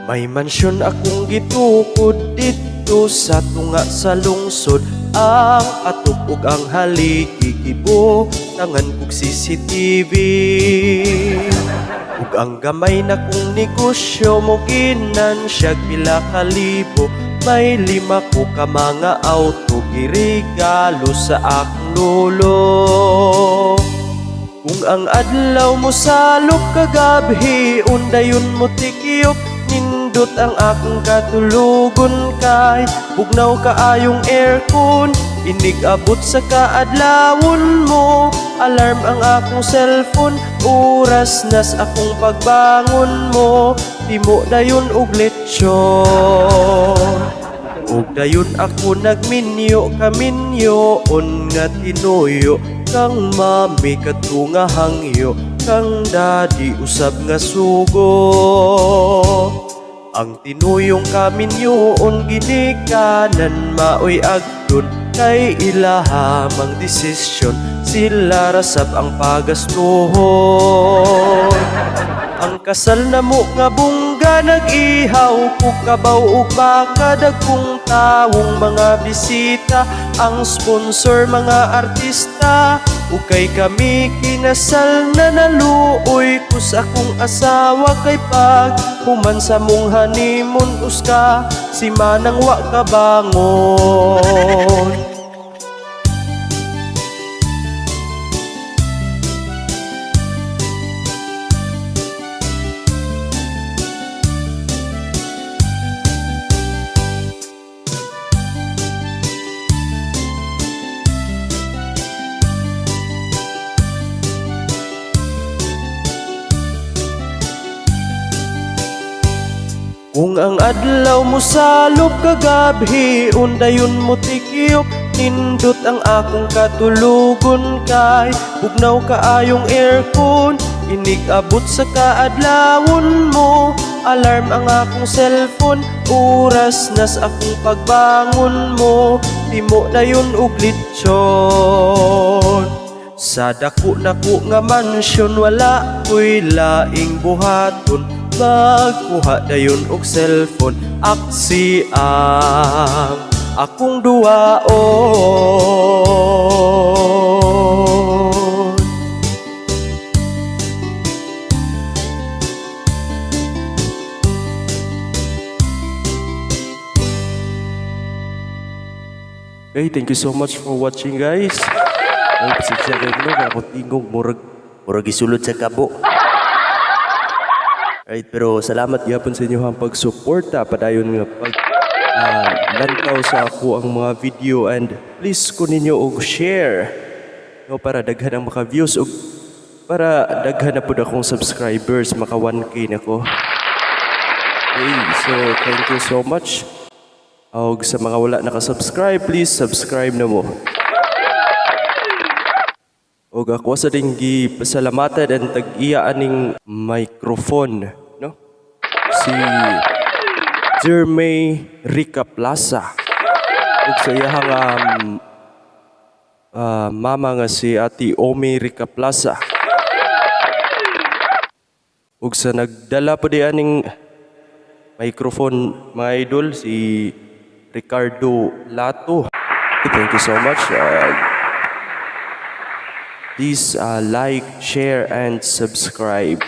May mansyon akong gitukod dito sa tunga sa lungsod. Ang atok ug ang haligi gibo tangan kog CCTV. Ug ang gamay na kong negosyo mo ginansyag pila ka libo. May 5 ko ka mga auto giregalo sa akong lolo. Kung ang adlaw mo salok kagabhi, undayon mo tikiyop, nindot ang akong katulugon kay bugnaw kaayong aircon. Inig-abot sa kaadlawon mo, alarm ang akong cellphone, oras nas akong pagbangon mo, timo dayon og lechon. Ug dayon ako nagminyo kaminyoon nga tinuyo, kang mami katunga hangyo, kang daddy usab nga sugo. Ang tinuyong kaminyoon ginikanan maoy agdon, kay ilahamang desisyon sila rasab ang pagastuhon. Ang kasal na mo nga bungga nag-ihaw, kung kabaw ug baka dagkong tawong mga bisita, ang sponsor mga artista, ug kay kami kinasal na naluoy ko sa akong asawa. Kay pag human sa mong honeymoon uska, si manang wa kabangon. Kung ang adlaw mo salok kagabhi, undayon mo tikiyop, nindot ang akong katulugon kay bugnaw kaayong aircon. Inig-abot sa kaadlawon mo, alarm ang akong cellphone, oras nas akong pagbangon mo, timo dayon og lechon. Sa dako-dako nga mansyon wala ko'y laing buhaton, magkuha dayon og cellphone, aksi ang akong duwaon. Okay, thank you so much for watching, guys. Ay, pasensya kayo no, ako tingog murag isulod sa kabo. Right, pero salamat gyapon sa inyo ang pagsuporta padayon nga lantaw sa ako ang mga video, and please kuninyo og share no, para daghan ang maka-views og para daghan na pud akong subscribers, maka 1K nako. Okay, so thank you so much. Og sa mga wala naka-subscribe, please subscribe na mo. Og ako sa ding gipasalamatan and tag-iya aning microphone, no? Si Jeremy Rica Plaza. Og sa iyang mama nga si Ate Omi Rica Plaza. Og sa nagdala po di aning microphone, mga idol, si Ricardo Lato. Thank you so much. Please like, share, and subscribe.